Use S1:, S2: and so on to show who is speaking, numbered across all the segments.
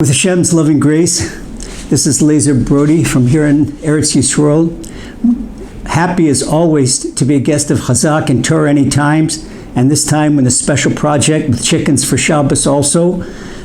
S1: With Hashem's loving grace, this is Lazer Brody from here in Eretz Yisrael. Happy as always to be a guest of Chazaq and Torah Any Times, and this time with a special project with Chickens for Shabbos also,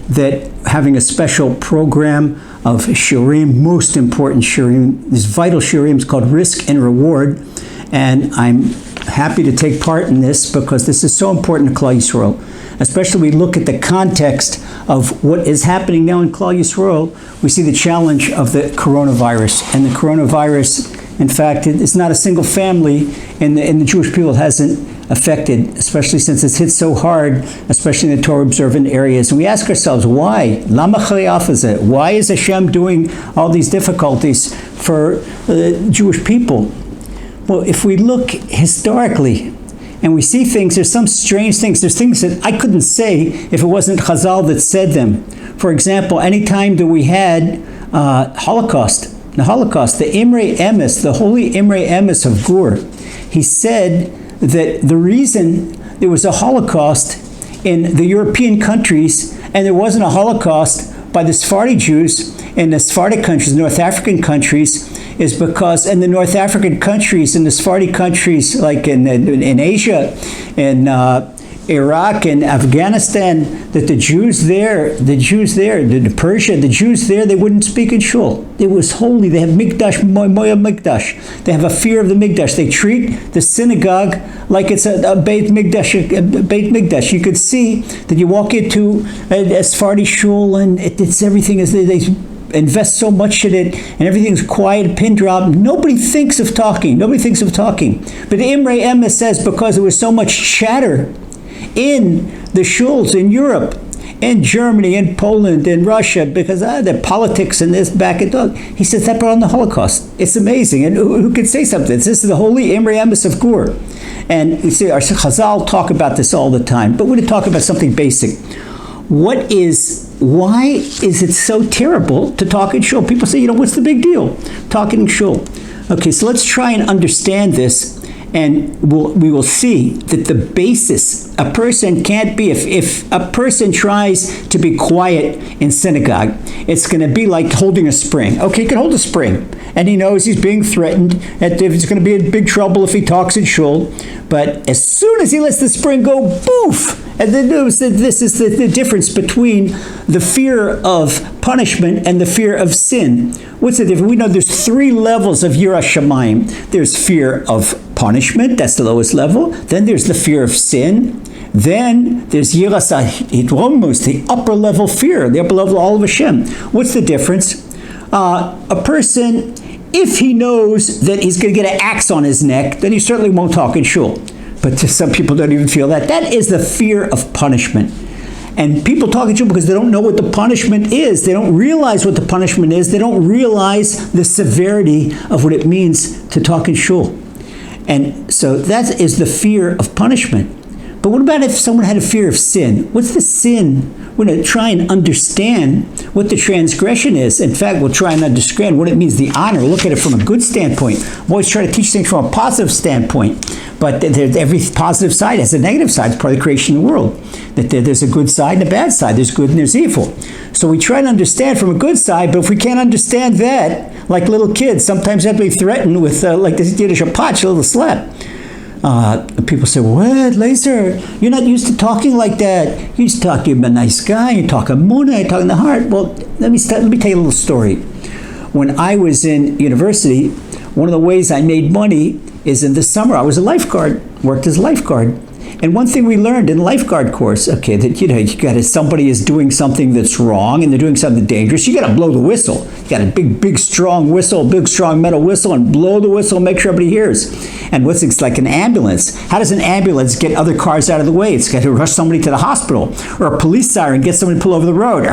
S1: that having a special program of shiurim, most important shiurim, these vital shiurim called Risk and Reward, and I'm happy to take part in this because this is so important to Klal Yisrael. Especially we look at the context of what is happening now in Klal Yisrael, we see the challenge of the coronavirus. And the coronavirus, in fact, it's not a single family in the Jewish people it hasn't affected, especially since it's hit so hard, especially in the Torah observant areas. And we ask ourselves, why? Lama chayafazeh? Why is Hashem doing all these difficulties for the Jewish people? Well, if we look historically, and we see things, there's some strange things. There's things that I couldn't say if it wasn't Chazal that said them. For example, any time that we had the Holocaust, the Imrei Emes, the holy Imrei Emes of Gur, he said that the reason there was a Holocaust in the European countries and there wasn't a Holocaust by the Sephardi Jews in the Sephardic countries, North African countries, is because in the North African countries, in the Sephardi countries, like in Asia, in Iraq and Afghanistan, that the Jews there, the Persia, the Jews there, they wouldn't speak in shul. It was holy. They have mikdash, moya mikdash. They have a fear of the mikdash. They treat the synagogue like it's a beit mikdash. You could see that you walk into a Sephardi shul and it's everything is they invest so much in it, and everything's quiet, pin drop. Nobody thinks of talking. But Imrei Emes says because there was so much chatter in the shuls in Europe, in Germany, in Poland, in Russia, because the politics and this back and forth. He says that brought on the Holocaust. It's amazing. And who could say something? This is the holy Imrei Emes of Gur. And we see our Chazal talk about this all the time, but we're going to talk about something basic. Why is it so terrible to talk in shul? People say, what's the big deal? Talking in shul. Okay, so let's try and understand this, and we will see that the basis, a person can't be, if a person tries to be quiet in synagogue, it's going to be like holding a spring. Okay, he can hold a spring, and he knows he's being threatened, that he's going to be in big trouble if he talks in shul, but as soon as he lets the spring go, poof! And then this is the difference between the fear of punishment and the fear of sin. What's the difference? We know there's 3 levels of Yiras Shamayim. There's fear of punishment, that's the lowest level. Then there's the fear of sin. Then there's Yiras HaHitromus, the upper level fear, the upper level of all of Hashem. What's the difference? A person, if he knows that he's going to get an axe on his neck, then he certainly won't talk in shul. But some people don't even feel that. That is the fear of punishment. And people talk in shul because they don't know what the punishment is. They don't realize what the punishment is. They don't realize the severity of what it means to talk in shul. And so that is the fear of punishment. But what about if someone had a fear of sin? What's the sin? We're going to try and understand what the transgression is. In fact, we'll try and understand what it means, the honor. Look at it from a good standpoint. I'm always trying to teach things from a positive standpoint. But every positive side has a negative side. It's part of the creation of the world. That there's a good side and a bad side. There's good and there's evil. So we try to understand from a good side, but if we can't understand that, like little kids, sometimes they have to be threatened with, like the Yiddish, a patch, a little slap. People say, what, Lazer? You're not used to talking like that. You used to talk, you're a nice guy, you talk Amunah, you talk in the heart. Well, let me tell you a little story. When I was in university, one of the ways I made money is in the summer. I was a lifeguard, worked as a lifeguard. And one thing we learned in the lifeguard course, okay, that if somebody is doing something that's wrong and they're doing something dangerous, you got to blow the whistle. You got a big strong whistle, big strong metal whistle, and blow the whistle and make sure everybody hears. And it's like an ambulance. How does an ambulance get other cars out of the way? It's got to rush somebody to the hospital, or a police siren get somebody to pull over the road.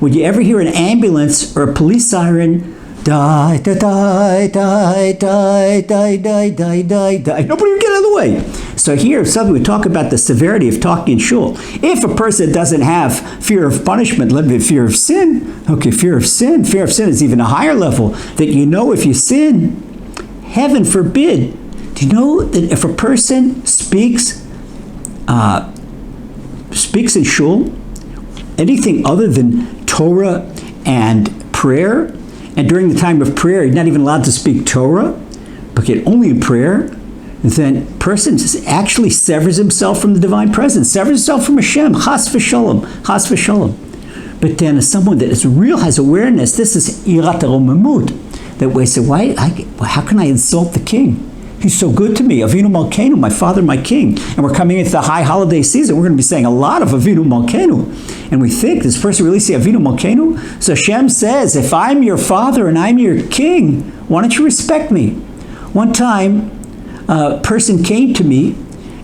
S1: Would you ever hear an ambulance or a police siren? Die, die, die, die, die, die, die, die, die, die. Nobody would get out of the way. So here, suddenly we talk about the severity of talking in shul. If a person doesn't have fear of punishment, let me fear of sin. Okay, fear of sin is even a higher level. That if you sin, heaven forbid. Do you know that if a person speaks in shul, anything other than Torah and prayer, and during the time of prayer, he's not even allowed to speak Torah, but yet only in prayer, then person actually severs himself from the divine presence, severs himself from Hashem, chas v'shalom, chas v'shalom. But then as someone that is real, has awareness, this is irat haromimut, that we say, how can I insult the king? He's so good to me. Avinu Malkeinu, my father, my king. And we're coming into the high holiday season. We're going to be saying a lot of Avinu Malkeinu. And we think, does this person really say Avinu Malkeinu? So Hashem says, if I'm your father and I'm your king, why don't you respect me? One time, a person came to me,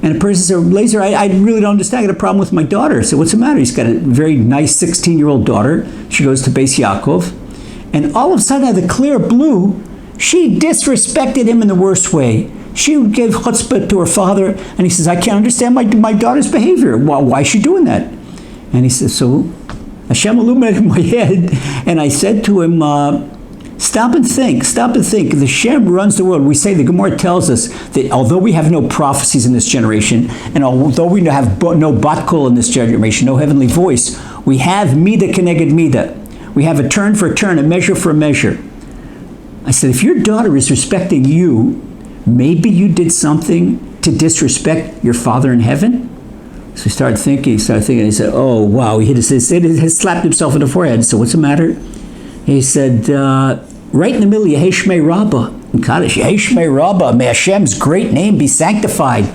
S1: and a person said, Lazer, I really don't understand. I got a problem with my daughter. I said, what's the matter? He's got a very nice 16-year-old daughter. She goes to Beis Yaakov. And all of a sudden, out of the clear blue, she disrespected him in the worst way. She gave chutzpah to her father, and he says, I can't understand my daughter's behavior. Why is she doing that? And he says, so Hashem illuminated my head, and I said to him, stop and think. The Hashem runs the world. We say, the Gemara tells us that although we have no prophecies in this generation, and although we have no bat kol in this generation, no heavenly voice, we have midah keneged midah. We have a turn for a turn, a measure for a measure. I said, if your daughter is respecting you, maybe you did something to disrespect your Father in heaven? So he started thinking, and he said, oh, wow. He had slapped himself in the forehead. So what's the matter? He said, right in the middle, Yehei Shmei Rabbah. In Kaddish, Yehei Shmei Rabbah, may Hashem's great name be sanctified.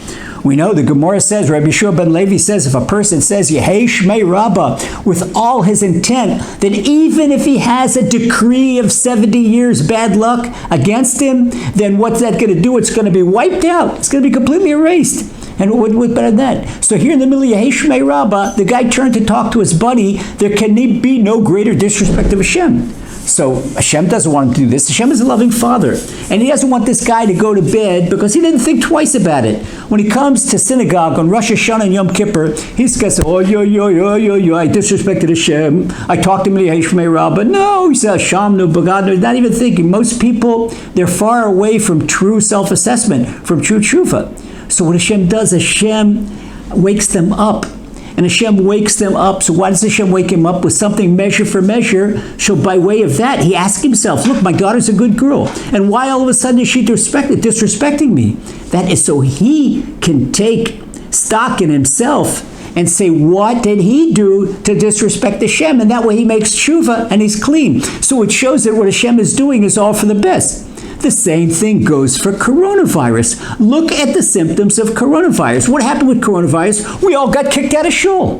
S1: We know the Gemara says, Rabbi Yeshua ben Levi says, if a person says Yehei Shmei Rabbah with all his intent, then even if he has a decree of 70 years bad luck against him, then what's that going to do? It's going to be wiped out. It's going to be completely erased. And what better than that? So here in the middle of Yehei Shmei Rabbah, the guy turned to talk to his buddy. There can be no greater disrespect of Hashem. So Hashem doesn't want him to do this. Hashem is a loving father. And he doesn't want this guy to go to bed because he didn't think twice about it. When he comes to synagogue on Rosh Hashanah and Yom Kippur, he's going to say, I disrespected Hashem. I talked to him in Yehei Shmei Rabbah. No, he says, Shamnu Bagad. He's not even thinking. Most people, they're far away from true self-assessment, from true tshuva. So what Hashem does, Hashem wakes them up. And Hashem wakes them up. So why does Hashem wake him up? With something measure for measure. So by way of that, he asks himself, look, my daughter's a good girl. And why all of a sudden is she disrespecting me? That is so he can take stock in himself and say, what did he do to disrespect Hashem? And that way he makes tshuva and he's clean. So it shows that what Hashem is doing is all for the best. The same thing goes for coronavirus. Look at the symptoms of coronavirus. What happened with coronavirus? We all got kicked out of shul.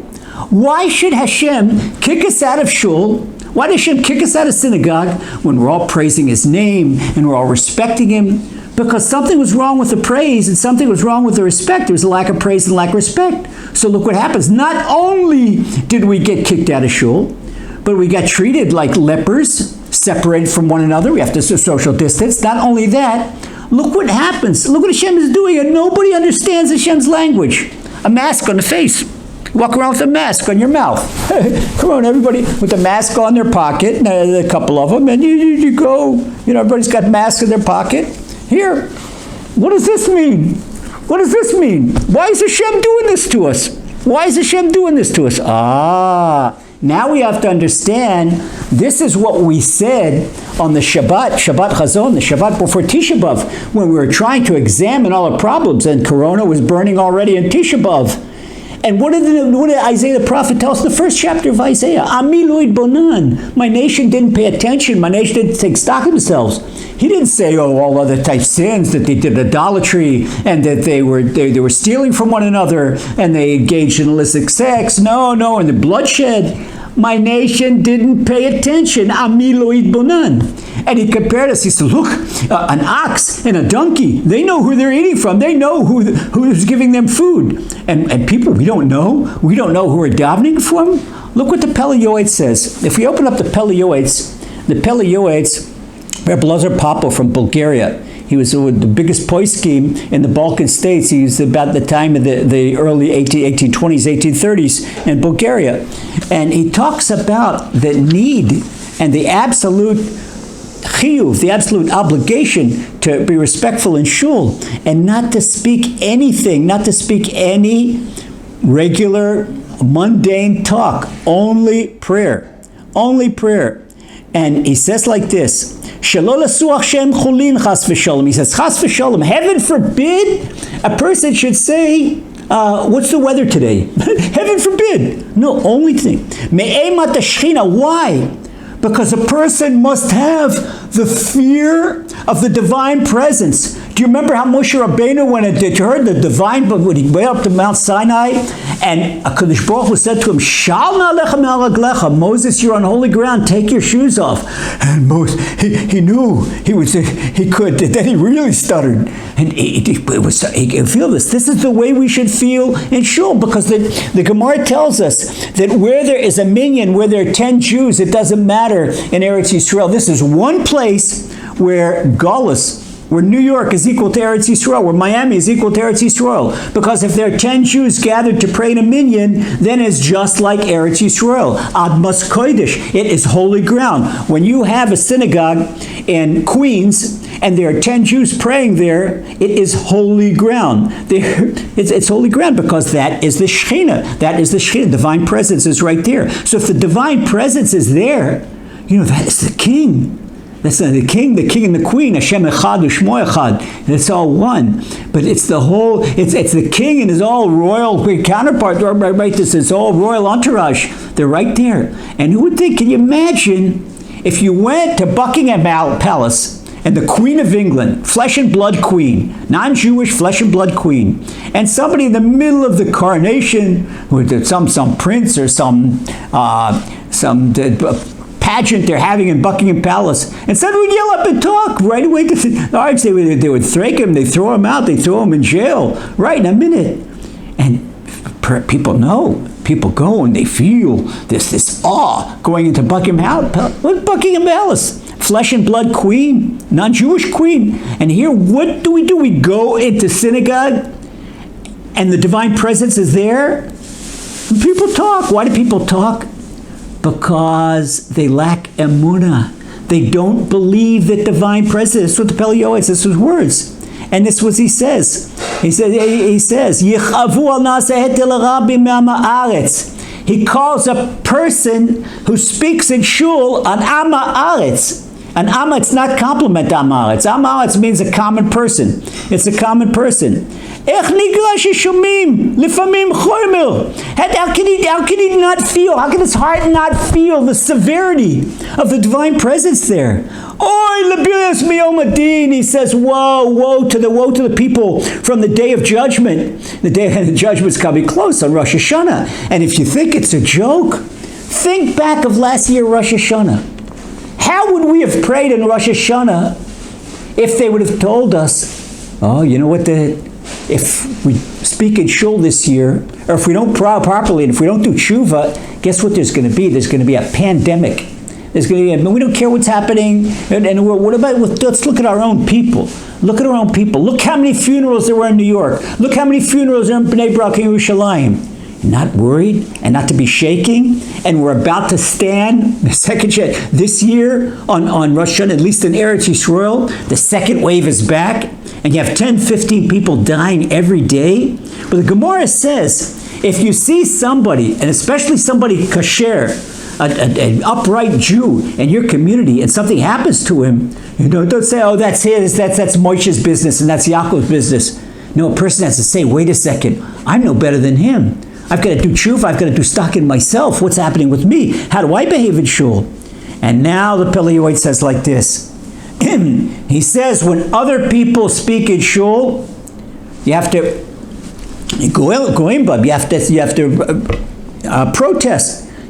S1: Why should Hashem kick us out of shul? Why does Hashem kick us out of synagogue when we're all praising his name and we're all respecting him? Because something was wrong with the praise and something was wrong with the respect. There was a lack of praise and lack of respect. So look what happens. Not only did we get kicked out of shul, but we got treated like lepers, separated from one another. We have to social distance. Not only that, look what happens. Look what Hashem is doing, and nobody understands Hashem's language. A mask on the face. You walk around with a mask on your mouth. Come on, everybody with a mask on their pocket, and a couple of them, and you go, everybody's got masks in their pocket. Here, what does this mean? What does this mean? Why is Hashem doing this to us? Why is Hashem doing this to us? Now we have to understand, this is what we said on the Shabbat Chazon, the Shabbat before Tisha B'Av, when we were trying to examine all the problems, and Corona was burning already in Tisha B'Av. And what did Isaiah the prophet tell us in the first chapter of Isaiah? Ami lo idbonan. My nation didn't pay attention. My nation didn't take stock of themselves. He didn't say, all other type sins, that they did idolatry, and that they were stealing from one another, and they engaged in illicit sex. No, and the bloodshed. My nation didn't pay attention. Ami lo idbonan. And he compared us. He said, look, an ox and a donkey, they know who they're eating from. They know who's giving them food. And people, we don't know. We don't know who we're davening from. Look what the Pele Yoetz says. If we open up the Pele Yoetz, Rabbi Lazer Brody from Bulgaria, he was the biggest poiskim in the Balkan states. He was about the time of the early 1820s, 1830s in Bulgaria. And he talks about the need and the absolute chiyuv, the absolute obligation to be respectful in shul and not to speak anything, not to speak any regular mundane talk, only prayer. Only prayer. And he says like this, Shalol asuach shem chulin chas v'sholom. He says, chas v'sholom, heaven forbid a person should say, what's the weather today? Heaven forbid. No, only thing. Me'emat hashchina. Why? Because a person must have the fear of the divine presence. Do you remember how Moshe Rabbeinu, when it heard the divine, when he went up to Mount Sinai, and HaKadosh Baruch Hu said to him, Shal na'alecha me'al raglecha, Moses, you're on holy ground, take your shoes off. And Moses, he knew he could, then he really stuttered. And he could feel this. This is the way we should feel in Shul, because the Gemara tells us that where there is a minyan, where there are 10 Jews, it doesn't matter in Eretz Yisrael. This is one place where Galus, where New York is equal to Eretz Yisrael, where Miami is equal to Eretz Yisrael. Because if there are 10 Jews gathered to pray in a minyan, then it's just like Eretz Yisrael. Admas Kodesh, it is holy ground. When you have a synagogue in Queens, and there are 10 Jews praying there, it is holy ground. It's holy ground because that is the Shekhinah. That is the Shekhinah. Divine presence is right there. So if the divine presence is there, that is the king. That's not the king and the queen, Hashem Echad U'Shmo Echad. It's all one. But it's the whole, it's the king and his all royal counterpart, right? This is all royal entourage. They're right there. And who would think, can you imagine if you went to Buckingham Palace and the Queen of England, flesh and blood queen, non-Jewish flesh and blood queen, and somebody in the middle of the coronation with some prince or some pageant they're having in Buckingham Palace, and someone would yell up and talk right away. They would thrake him, they throw him out, they throw him in jail right in a minute. And people know, people go and they feel this awe going into Buckingham Palace. What Buckingham Palace? Flesh and blood queen, non-Jewish queen. And here, what do? We go into synagogue and the divine presence is there. And people talk. Why do people talk? Because they lack emunah. They don't believe that divine presence. That's what the Pele Yoetz, this was words. And this was he says. He says, Yichavu al na'aseh hetel rabim me'am ha'aretz. He calls a person who speaks in shul an am ha'aretz. An amma, it's not compliment am ha'aretz. Am ha'aretz means a common person. It's a common person. How can he not feel? How can his heart not feel the severity of the divine presence there? He says, woe to the people from the day of judgment. The day of judgment's coming close on Rosh Hashanah. And if you think it's a joke, think back of last year Rosh Hashanah. How would we have prayed in Rosh Hashanah if they would have told us, you know what, if we speak in shul this year, or if we don't pray properly, and if we don't do tshuva, guess what there's going to be? There's going to be a pandemic. There's going to be we don't care what's happening. And what about, let's look at our own people. Look at our own people. Look how many funerals there were in New York. Look how many funerals are in Bnei Brak and Yerushalayim. Not worried and not to be shaking, and we're about to stand the second this year on Rosh Hashanah, at least in Eretz Yisrael, the second wave is back, and you have 10, 15 people dying every day. But the Gemara says, if you see somebody, and especially somebody kasher, an upright Jew in your community, and something happens to him, don't say, that's his, that's Moshe's business, and that's Yaakov's business. No, a person has to say, wait a second, I'm no better than him. I've got to do tshuva, I've got to do stock in myself. What's happening with me? How do I behave in shul? And now the Pele Yoetz says like this. He says, when other people speak in shul, you have to protest. You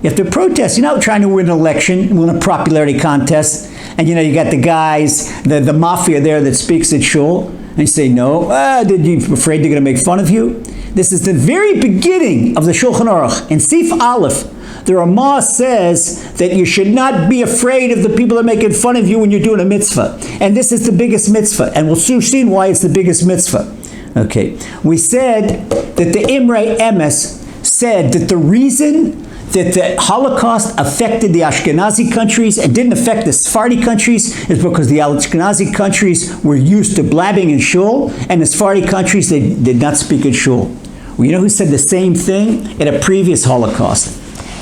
S1: have to protest. You're not trying to win an election, win a popularity contest, and you got the guys, the mafia there that speaks in shul, and you say, no, did you afraid they're going to make fun of you? This is the very beginning of the Shulchan Aruch. In Sif Aleph, the Ramah says that you should not be afraid of the people that are making fun of you when you're doing a mitzvah. And this is the biggest mitzvah. And we'll soon see why it's the biggest mitzvah. Okay. We said that the Imrei Emes said that the reason that the Holocaust affected the Ashkenazi countries and didn't affect the Sephardi countries is because the Ashkenazi countries were used to blabbing in shul, and the Sephardi countries, they did not speak in shul. Well, you know who said the same thing at a previous Holocaust?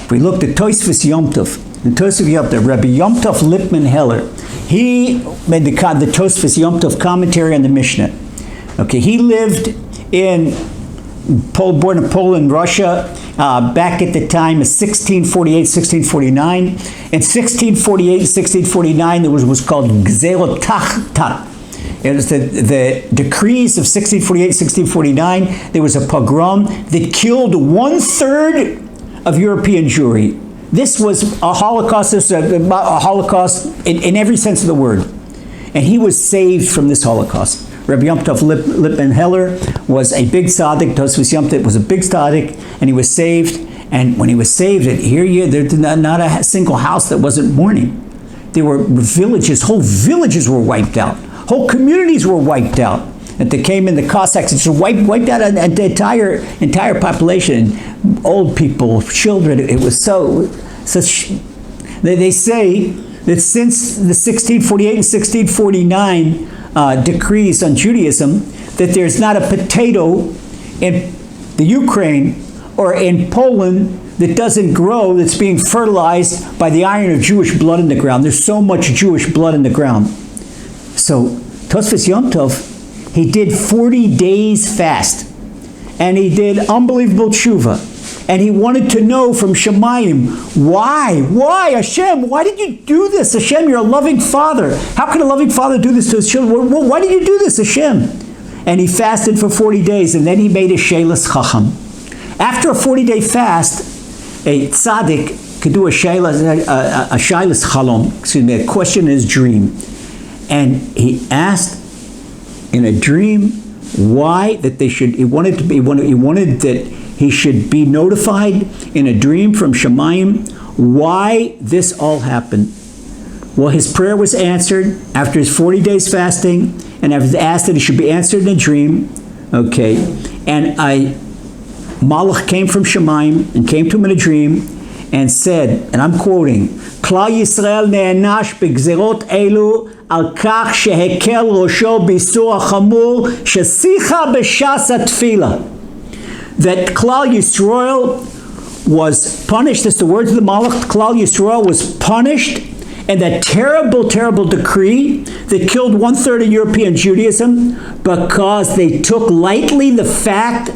S1: If we looked at Tosfos Yom Tov, the Tosfos Yom Tov, Rabbi Yom Tov Lippman Heller, he made the Tosfos Yom Tov commentary on the Mishnah. Okay, he lived born in Poland, Russia, back at the time of 1648, 1649. In 1648 and 1649, there was called Gzerot Tach. It was the decrees of 1648, 1649. There was a pogrom that killed 1/3 of European Jewry. This was a Holocaust. This was a Holocaust in every sense of the word. And he was saved from this Holocaust. Rabbi Yom Tov Lippman Heller was a big tzaddik. Tosfos Yom Tov was a big tzaddik, and he was saved. And when he was saved, there's not a single house that wasn't mourning. There were villages, whole villages were wiped out. Whole communities were wiped out. And they came in, the Cossacks, just wiped out an entire population, old people, children. It was such. They say that since the 1648 and 1649 decrees on Judaism, that there's not a potato in the Ukraine or in Poland that doesn't grow, that's being fertilized by the iron of Jewish blood in the ground. There's so much Jewish blood in the ground. So Tosfos Yom Tov, he did 40 days fast, and he did unbelievable tshuva, and he wanted to know from Shemayim, why Hashem, why did you do this? Hashem, you're a loving father. How can a loving father do this to his children? Well, why did you do this, Hashem? And he fasted for 40 days, and then he made a Sheilas Chacham. After a 40-day fast, a tzaddik could do a Sheilas Chalom, a question in his dream. And he asked in a dream why that he wanted that he should be notified in a dream from Shemayim why this all happened. Well, his prayer was answered after his 40 days fasting, and after asked that he should be answered in a dream. Okay, and a Malach came from Shemayim and came to him in a dream and said, and I'm quoting, Klal Yisrael ne'anash b'gzerot elu al kach shehekel rosho b'isur hachamur shesicha b'shas hatfila. That Klal Yisrael was punished, that's the words of the Malach, Klal Yisrael was punished in that terrible, terrible decree that killed 1/3 of European Judaism because they took lightly the fact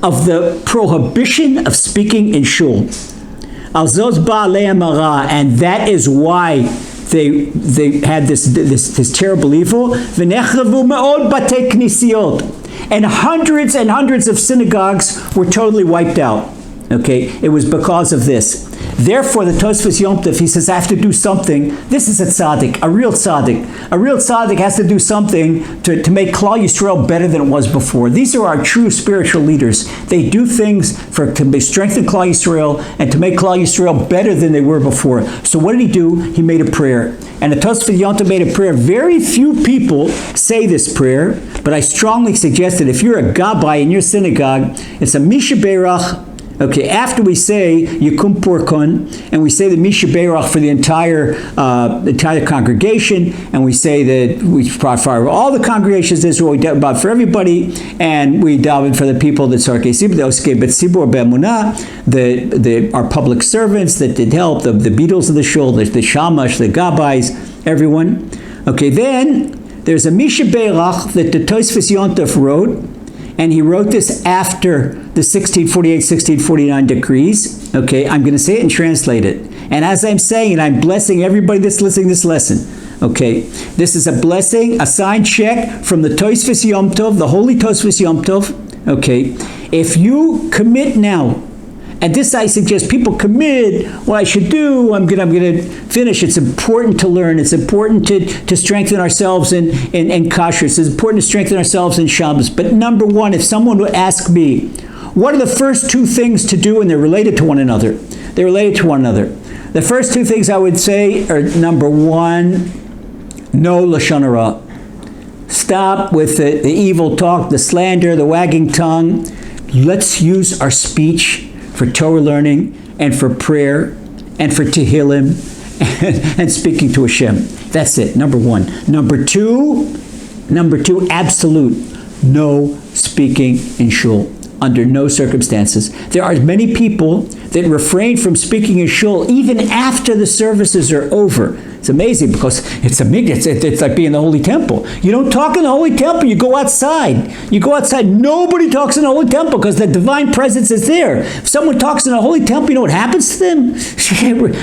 S1: of the prohibition of speaking in shul. And that is why they had this terrible evil. And hundreds of synagogues were totally wiped out. Okay, it was because of this. Therefore, the Tosfos Yom Tov, he says, I have to do something. This is a tzaddik, a real tzaddik. A real tzaddik has to do something to make Klal Yisrael better than it was before. These are our true spiritual leaders. They do things to strengthen Klal Yisrael and to make Klal Yisrael better than they were before. So what did he do? He made a prayer. And the Tosfos Yom Tov made a prayer. Very few people say this prayer, but I strongly suggest that if you're a gabbai in your synagogue, it's a Misha Berach. Okay, after we say Yikum Porkon, and we say the Misha Berach for the entire congregation, and we say that we pray for all the congregations of Israel, we daven for everybody, and we daven for the people that our public servants that did help, the beadles of the shul, the shamash, the gabais, everyone. Okay, then there's a Misha Berach that the Tosfos Yom Tov wrote. And he wrote this after the 1648, 1649 decrees. Okay, I'm going to say it and translate it. And as I'm saying it, I'm blessing everybody that's listening to this lesson. Okay, this is a blessing, a signed check from the Tosfos Yom Tov, the holy Tosfos Yom Tov. Okay, if you commit now, and this I suggest people commit, what I should do, I'm going to finish. It's important to learn. It's important to strengthen ourselves in kashrus. It's important to strengthen ourselves in Shabbos. But number one, if someone would ask me, what are the first two things to do, and they're related to one another? They're related to one another. The first two things I would say are, number one, no lashon hara. Stop with the evil talk, the slander, the wagging tongue. Let's use our speech for Torah learning and for prayer and for Tehillim and speaking to Hashem. That's it, number one. Number two, absolute, no speaking in shul. under no circumstances. There are many people that refrain from speaking in shul even after the services are over. It's amazing because it's like being in the Holy Temple. You don't talk in the Holy Temple, you go outside. You go outside, nobody talks in the Holy Temple because the divine presence is there. If someone talks in the Holy Temple, you know what happens to them?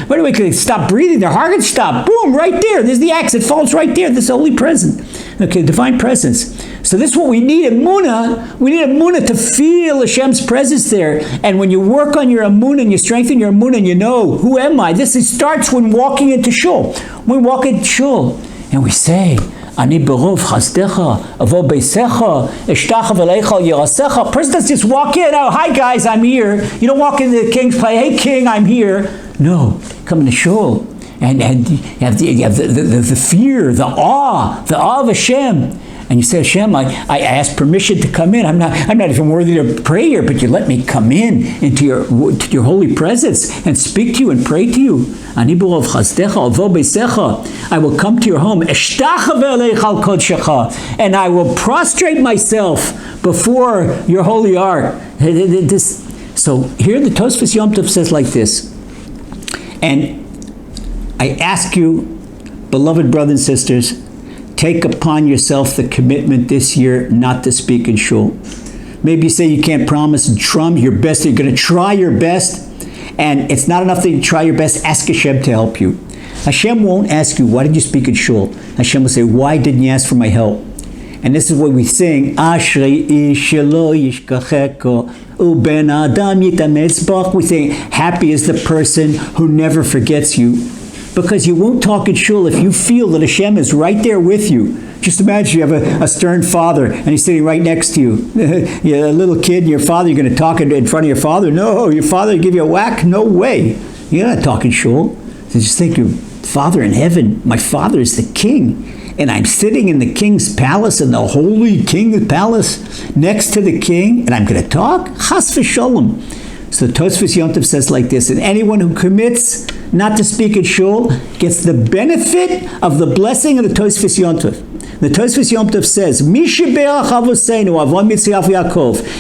S1: Right away, they stop breathing, their heart can stop. Boom, right there. There's the axe, it falls right there. This holy presence. Okay, divine presence. So this is what we need, emunah. We need emunah to feel Hashem's presence there. And when you work on your emunah and you strengthen your emunah and you know, who am I? Starts when walking into shul. We walk into shul and we say, Ani berov chasdecha, avo beisecha, eshtach v'leicha yirasecha. Person doesn't just walk in, oh, hi guys, I'm here. You don't walk into the king's place, hey king, I'm here. No, come into shul. And you have the fear, the awe of Hashem. And you say, Hashem, I ask permission to come in. I'm not even worthy to pray here, but you let me come in into your holy presence and speak to you and pray to you. I will come to your home. And I will prostrate myself before your holy ark. So here the Tosfos Yom Tov says like this. And I ask you, beloved brothers and sisters, take upon yourself the commitment this year not to speak in shul. Maybe you say you can't promise and try your best. You're going to try your best, and it's not enough that you try your best. Ask Hashem to help you. Hashem won't ask you, why did you speak in shul? Hashem will say, why didn't you ask for my help? And this is what we sing, Ashrei ish shelo yishkacheko uben adam yitametz bach. We say, happy is the person who never forgets you. Because you won't talk in shul if you feel that Hashem is right there with you. Just imagine you have a stern father and he's sitting right next to you. You're a little kid and your father, you're going to talk in front of your father? No, your father will give you a whack? No way. You're not talking shul. So just think of Father in heaven. My Father is the king. And I'm sitting in the king's palace, in the holy king's palace, next to the king, and I'm going to talk? Chas v'sholom. So the Tosfos Yom Tov says like this, and anyone who commits not to speak at shul gets the benefit of the blessing of the Tosfos Yom Tov. The Tosfos Yom Tov says,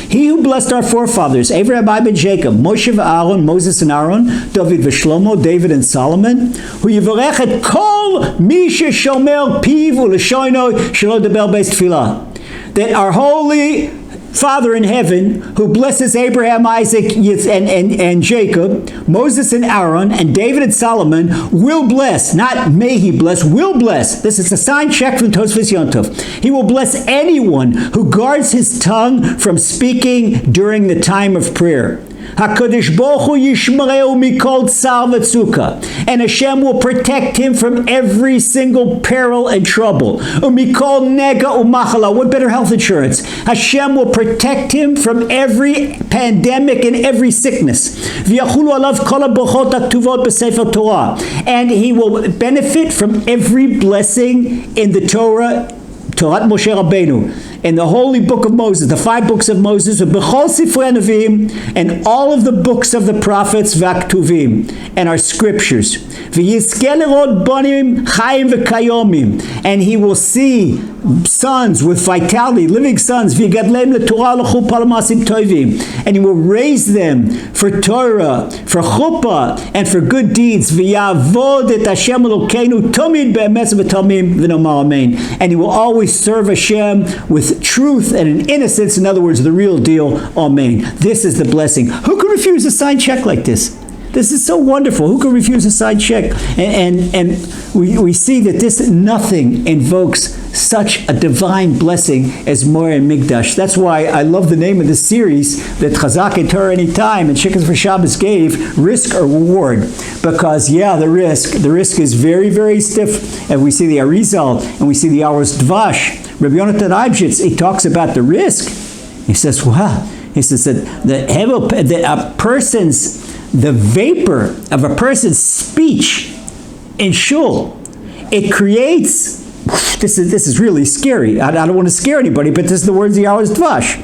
S1: he who blessed our forefathers, Abraham, and Jacob, Moshe Aaron, Moses and Aaron, David Shlomo, David and Solomon, who yivarech et kol mi sheshomer piv u'leshono shelo daber beis tefillah. That our holy Father in heaven, who blesses Abraham, Isaac, and Jacob, Moses and Aaron, and David and Solomon, will bless, not may he bless, will bless. This is a signed check from Tosfos Yom Tov. He will bless anyone who guards his tongue from speaking during the time of prayer. HaKadosh Baruch Hu yishmereu mikol tsar v'tzukah, and Hashem will protect him from every single peril and trouble. Umikol nega umachala, what better health insurance? Hashem will protect him from every pandemic and every sickness. V'yachulu alav kol habrachot haktuvot b'sefer Torah, and he will benefit from every blessing in the Torah, Torat Moshe Rabbeinu, in the holy book of Moses, the 5 books of Moses, B'chol Sifrei Nevi'im, and all of the books of the prophets, V'aktuvim, and our scriptures. V'yizkeh lerot banim chayim v'kayomim, and he will see sons with vitality, living sons, V'yigadleim leTorah l'chu palamasim tovim, and he will raise them for Torah, for chuppah, and for good deeds. V'yavod et Hashem Elokeinu tomid be'emes v'tomim v'nomar amen, and he will always serve Hashem with truth and in innocence, in other words, the real deal. Amen. This is the blessing. Who could refuse a signed check like this? This is so wonderful. Who could refuse a signed check? And we see that this nothing invokes such a divine blessing as Moreh Mikdash. That's why I love the name of this series that Chazaq and Torah Anytime and Chickens for Shabbos gave, Risk or Reward. Because the risk is very, very stiff. And we see the Arizal and we see the Hours Dvash. Rabbi Yonatan Eibschitz, he talks about the risk. He says, wow. He says that the vapor of a person's speech in shul, it creates, this is really scary. I don't want to scare anybody, but this is the words of Yahweh's Dvash.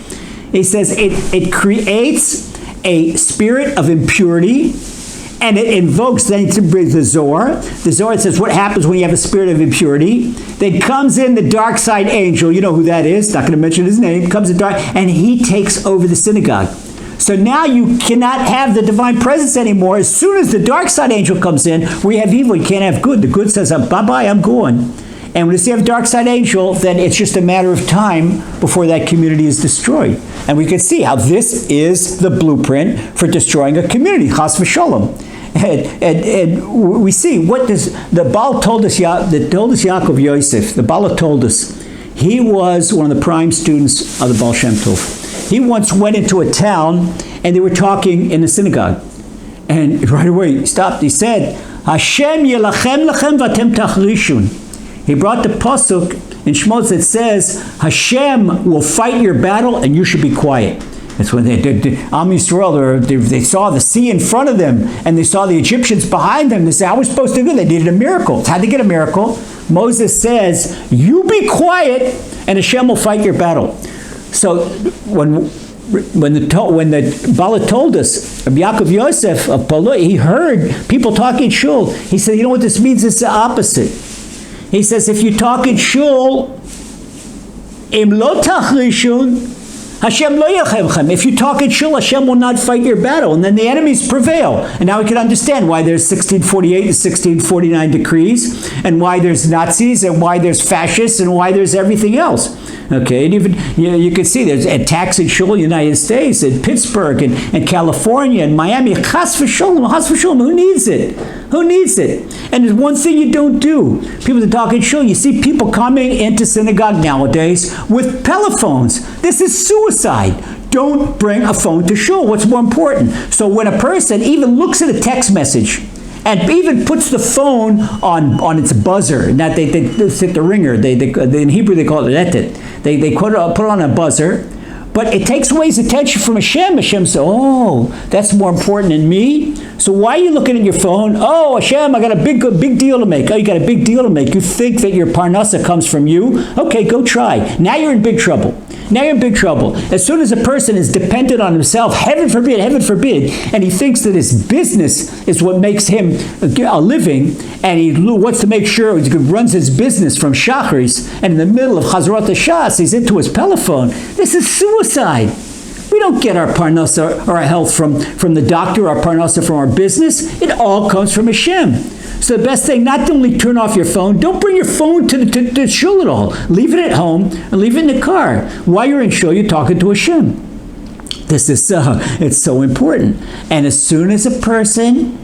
S1: He says it creates a spirit of impurity, And it invokes then to bring the Zohar. The Zohar says what happens when you have a spirit of impurity. Then comes in the dark side angel. You know who that is. Not going to mention his name. Comes in dark, and he takes over the synagogue. So now you cannot have the divine presence anymore. As soon as the dark side angel comes in, where you have evil, you can't have good. The good says, bye-bye, I'm going. And when you have dark side angel, then it's just a matter of time before that community is destroyed. And we can see how this is the blueprint for destroying a community, chas v'sholom. And we see what does the Baal told us. Yaakov Yosef. The Baal told us he was one of the prime students of the Baal Shem Tov. He once went into a town and they were talking in the synagogue, and right away he stopped. He said, "Hashem yelachem lachem v'atem tachrishun." He brought the pasuk in Shmos that says, "Hashem will fight your battle and you should be quiet." That's when they did. Am Yisrael, they saw the sea in front of them, and they saw the Egyptians behind them. They said, "How are we supposed to do?" They needed a miracle. How'd they get a miracle? Moses says, "You be quiet, and Hashem will fight your battle." So when the Bala told us, Yaakov Yosef of Polo, he heard people talking shul. He said, "You know what this means? It's the opposite." He says, if you talk in shul, im lo tachrishun, Hashem lo yelchemchem. If you talk in shul, Hashem will not fight your battle, and then the enemies prevail. And now we can understand why there's 1648 and 1649 decrees, and why there's Nazis, and why there's fascists, and why there's everything else. Okay, and even you can see there's attacks in shul in the United States, in Pittsburgh, and California, and Miami. Chas v'sholom, who needs it? Who needs it? And there's one thing you don't do. People that talk in shul, you see people coming into synagogue nowadays with telephones. This is suicide. Don't bring a phone to shul. What's more important? So when a person even looks at a text message and even puts the phone on its buzzer, and that they hit the ringer. In Hebrew they call it retet. They put it on a buzzer, but it takes away his attention from Hashem. Hashem says, "Oh, that's more important than me." So why are you looking at your phone? "Oh, Hashem, I got a big deal to make." Oh, you got a big deal to make. You think that your parnasa comes from you? Okay, go try. Now you're in big trouble. Now you're in big trouble. As soon as a person is dependent on himself, heaven forbid, and he thinks that his business is what makes him a living, and he wants to make sure he runs his business from Shacharis, and in the middle of Chazarot HaShas, he's into his telephone. This is suicide. We don't get our parnasa or our health from the doctor, our parnasa from our business. It all comes from Hashem. So the best thing, not to only turn off your phone, don't bring your phone to shul at all. Leave it at home and leave it in the car. While you're in shul, you're talking to Hashem. This is it's so important. And as soon as a person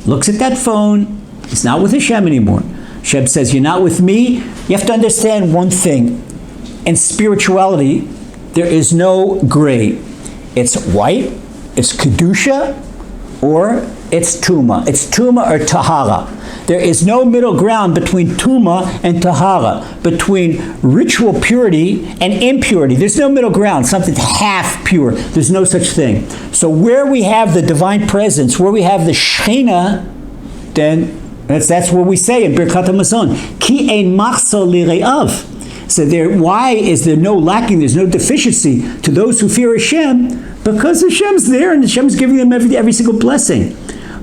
S1: looks at that phone, it's not with Hashem anymore. Hashem says, "You're not with me." You have to understand one thing. In spirituality, there is no gray. It's white, it's kedusha, or it's tuma. It's tuma or tahara. There is no middle ground between tuma and tahara, between ritual purity and impurity. There's no middle ground, something half pure. There's no such thing. So where we have the divine presence, where we have the Shekhinah, then that's what we say in Birkat HaMazon. Ki ein machsor lire'av. So why is there no lacking, there's no deficiency to those who fear Hashem? Because Hashem's there and Hashem's giving them every single blessing.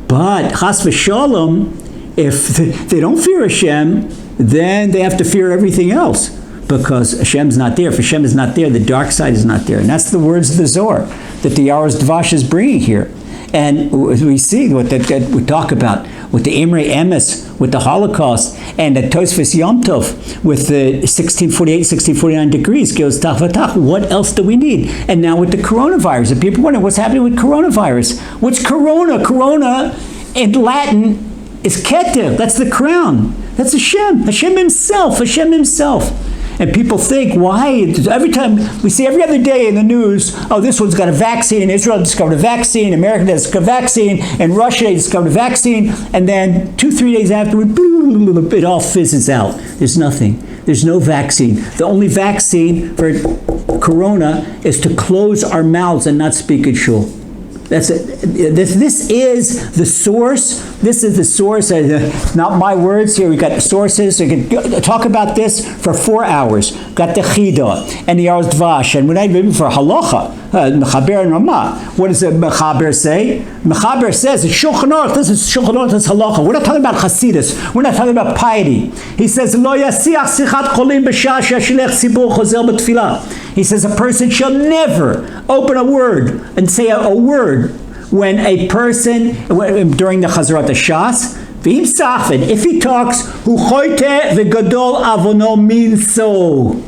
S1: But chas v'sholom, if they don't fear Hashem, then they have to fear everything else, because Hashem's not there. If Hashem is not there, the dark side is not there. And that's the words of the Zohar that the Yaros Dvash is bringing here. And we see what we talk about with the Imre Emes, with the Holocaust, and the Tosfos Yom Tov, with the 1648, 1649 degrees, Gil's Tach V'Tach. What else do we need? And now with the coronavirus, and people wonder what's happening with coronavirus. What's corona? Corona in Latin is Keter. That's the crown. That's Hashem. Hashem himself. Hashem himself. And people think, why? Every time we see every other day in the news, oh, this one's got a vaccine, Israel discovered a vaccine, America discovered a vaccine, and Russia discovered a vaccine, and then 2-3 days afterward, it all fizzes out. There's nothing. There's no vaccine. The only vaccine for corona is to close our mouths and not speak in shul. That's it. This is the source. This is the source. Not my words here. We got sources. We can talk about this for 4 hours. Got the Chida and the Arz Dvash, and when I maybe for Halacha, Mechaber and Ramah. What does the Mechaber say? Mechaber says it's Shulchan Aruch. This is Shulchan Aruch. This is Halacha. We're not talking about Hasidus. We're not talking about piety. He says Lo yasiach sichat cholim b'shah she'ashilech tzibur chozer b'tfilah. He says a person shall never open a word and say a word when a person, during the Chazarat Shas, v'im safin, if he talks, hu choyte v'gadol avono minso.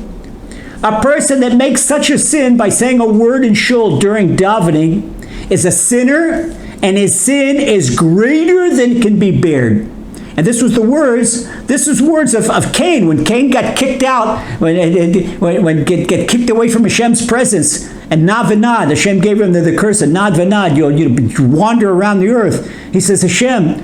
S1: A person that makes such a sin by saying a word in shul during davening is a sinner, and his sin is greater than can be bared. And this was words of Cain, when Cain got kicked out, when get kicked away from Hashem's presence, and Nad V'Nad, Hashem gave him the curse of Nad V'Nad, you wander around the earth. He says, Hashem,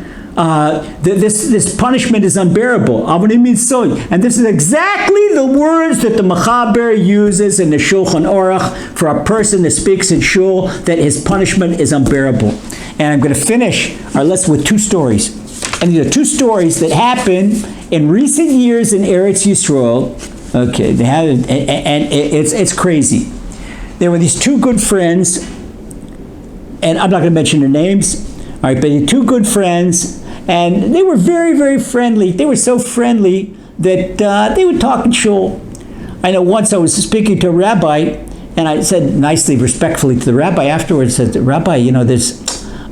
S1: this punishment is unbearable. And this is exactly the words that the Mechaber uses in the Shulchan Aruch for a person that speaks in shul, that his punishment is unbearable. And I'm going to finish our lesson with 2 stories. And these are 2 stories that happened in recent years in Eretz Yisrael. Okay, they have, and it's crazy. There were these 2 good friends, and I'm not going to mention their names. All right, but 2 good friends, and they were very, very friendly. They were so friendly that they would talk in shul. I know once I was speaking to a rabbi, and I said nicely, respectfully to the rabbi afterwards, I said, Rabbi, there's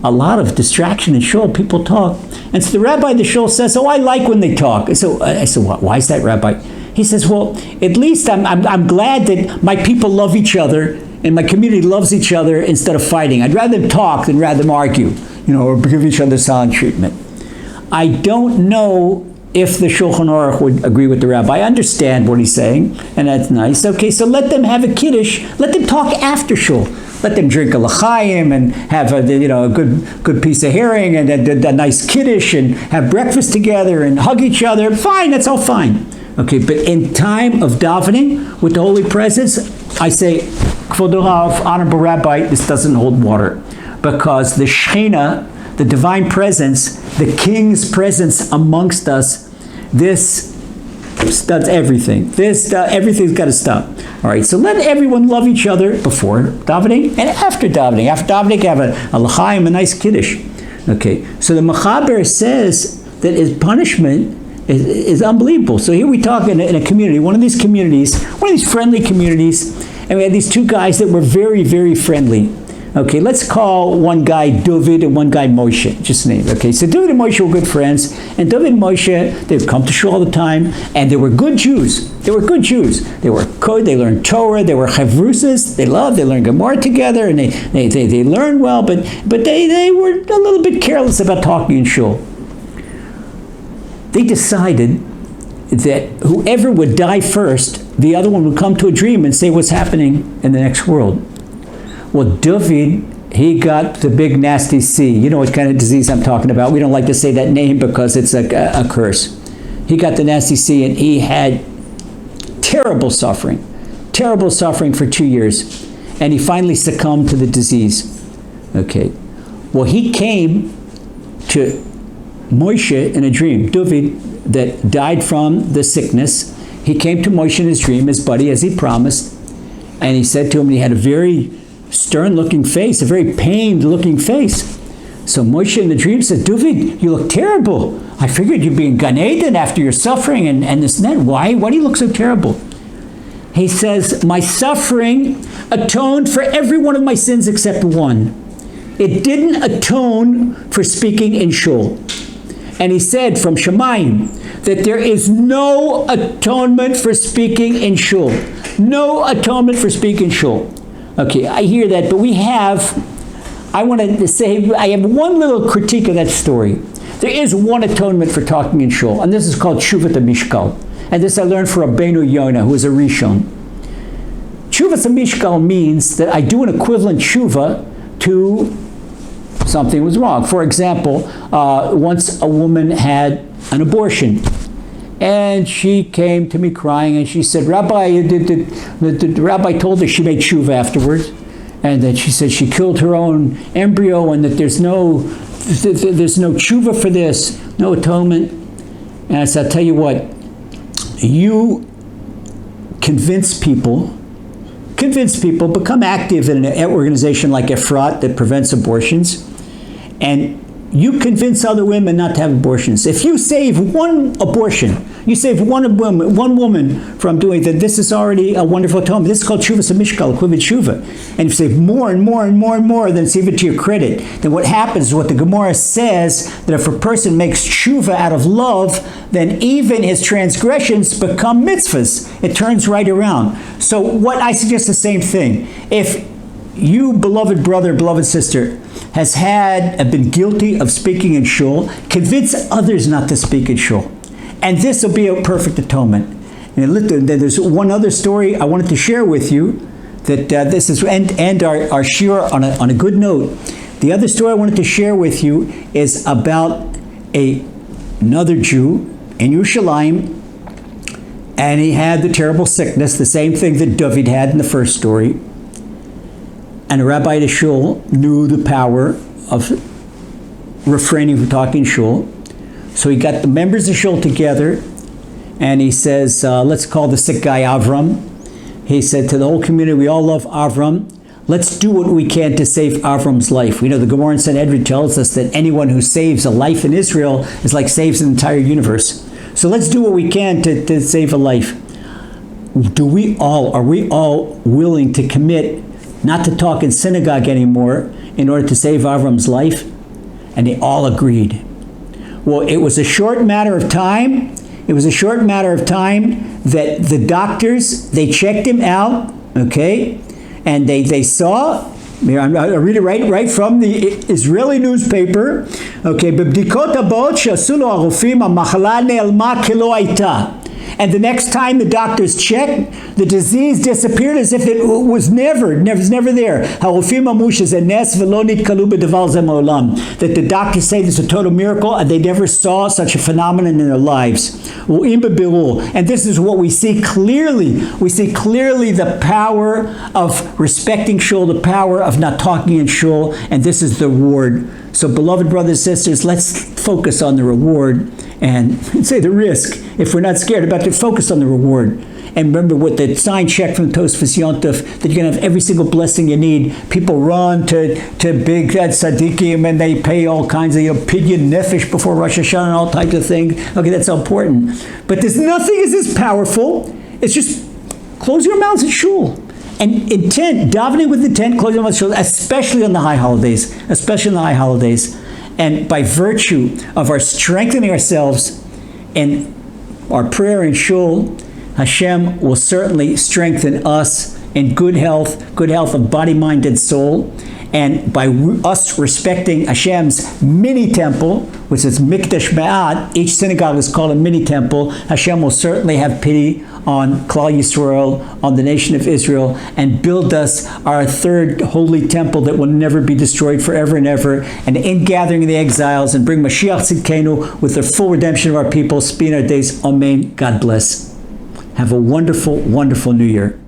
S1: a lot of distraction in shul. People talk. And so the rabbi in the shul says, I like when they talk. So I said, why is that, Rabbi? He says, well, at least I'm glad that my people love each other and my community loves each other instead of fighting. I'd rather them talk than rather them argue, or give each other silent treatment. I don't know if the Shulchan Aruch would agree with the rabbi. I understand what he's saying, and that's nice. Okay, so let them have a kiddush. Let them talk after shul. Let them drink a l'chaim and have a good piece of herring and a nice kiddush and have breakfast together and hug each other. Fine, that's all fine. Okay, but in time of davening with the holy presence, I say, Kvod Rav, honorable rabbi, this doesn't hold water, because the Shekhinah, the divine presence, the King's presence amongst us, this does everything. Everything's got to stop. All right, so let everyone love each other before davening and after davening. After davening, have a l'chaim, a nice kiddush. Okay, so the Mechaber says that his punishment is unbelievable. So here we talk in a community, one of these friendly communities, and we had these 2 guys that were very, very friendly. Okay, let's call one guy David and one guy Moshe, just name. Okay, so David and Moshe were good friends, and David and Moshe, they would come to shul all the time, and they were good Jews. They were good Jews. They were good, they learned Torah, they were chavrusas, they learned Gemara together, and they learned well, but they were a little bit careless about talking in shul. They decided that whoever would die first, the other one would come to a dream and say what's happening in the next world. Well, David, he got the big nasty C. You know what kind of disease I'm talking about. We don't like to say that name because it's a curse. He got the nasty C, and he had terrible suffering for 2 years. And he finally succumbed to the disease. Okay. Well, he came to Moshe in a dream. David, that died from the sickness, he came to Moshe in his dream, his buddy, as he promised. And he said to him, he had a very stern-looking face, a very pained-looking face. So Moshe in the dream said, David, you look terrible. I figured you'd be in Gan Eden after your suffering and this and that. Why do you look so terrible? He says, my suffering atoned for every one of my sins except one. It didn't atone for speaking in shul. And he said from Shemayim that there is no atonement for speaking in shul. No atonement for speaking in shul. Okay, I hear that, but I want to say, I have one little critique of that story. There is one atonement for talking in shul, and this is called Tshuvat HaMishkal. And this I learned from Rabbeinu Yonah, who is a Rishon. Tshuvat HaMishkal means that I do an equivalent tshuva to something was wrong. For example, once a woman had an abortion, and she came to me crying, and she said, Rabbi, the rabbi told her she made tshuva afterwards. and that she said she killed her own embryo, and that there's no tshuva for this, no atonement. And I said, I'll tell you what, you convince people, become active in an organization like Efrat that prevents abortions, and you convince other women not to have abortions. If you save one abortion, you save one woman from doing that, this is already a wonderful atonement. This is called Tshuva Samishkal, equivalent Tshuva. And if you save more and more and more and more, then it's even to your credit. Then what happens is what the Gemara says, that if a person makes Tshuva out of love, then even his transgressions become mitzvahs. It turns right around. So what I suggest the same thing. If you, beloved brother, beloved sister, have been guilty of speaking in shul, convince others not to speak in shul. And this will be a perfect atonement. And there's one other story I wanted to share with you, that this is end our shir on a good note. The other story I wanted to share with you is about another Jew in Yerushalayim, and he had the terrible sickness, the same thing that David had in the first story. And a rabbi at a shul knew the power of refraining from talking shul. So he got the members of shul together, and he says, let's call the sick guy Avram. He said to the whole community, we all love Avram. Let's do what we can to save Avram's life. We know the Gemara in Sanhedrin tells us that anyone who saves a life in Israel is like saves an entire universe. So let's do what we can to save a life. Are we all willing to commit not to talk in synagogue anymore in order to save Avram's life? And they all agreed. Well, it was a short matter of time. That the doctors, they checked him out, okay? And they saw, I read it right from the Israeli newspaper, okay, בבדיקות הבאות שעשו לו הרופאים, המחלה נעלמה כלא הייתה. And the next time the doctors checked, the disease disappeared as if it was never there. That the doctors say this is a total miracle, and they never saw such a phenomenon in their lives. And this is what we see clearly. We see clearly the power of respecting shul, the power of not talking in shul, and this is the reward. So, beloved brothers and sisters, let's focus on the reward and say the risk. If we're not scared about it, focus on the reward. And remember what the sign check from Tosfos Yontef, that you're going to have every single blessing you need. People run to big tzaddikim, and they pay all kinds of pidyon nefesh before Rosh Hashanah and all types of things. Okay, that's important. But there's nothing is as powerful. It's just close your mouths at shul. And intent, davening with intent, closing your mouths at shul, especially on the high holidays. And by virtue of our strengthening ourselves in our prayer in shul, Hashem will certainly strengthen us in good health of body, mind, and soul. And by us respecting Hashem's mini temple, which is Mikdash Ma'at, each synagogue is called a mini temple, Hashem will certainly have pity on Klal Yisrael, on the nation of Israel, and build us our third holy temple that will never be destroyed forever and ever, and in gathering the exiles, and bring Mashiach Tzidkenu with the full redemption of our people, speed in our days. Amen. God bless. Have a wonderful, wonderful New Year.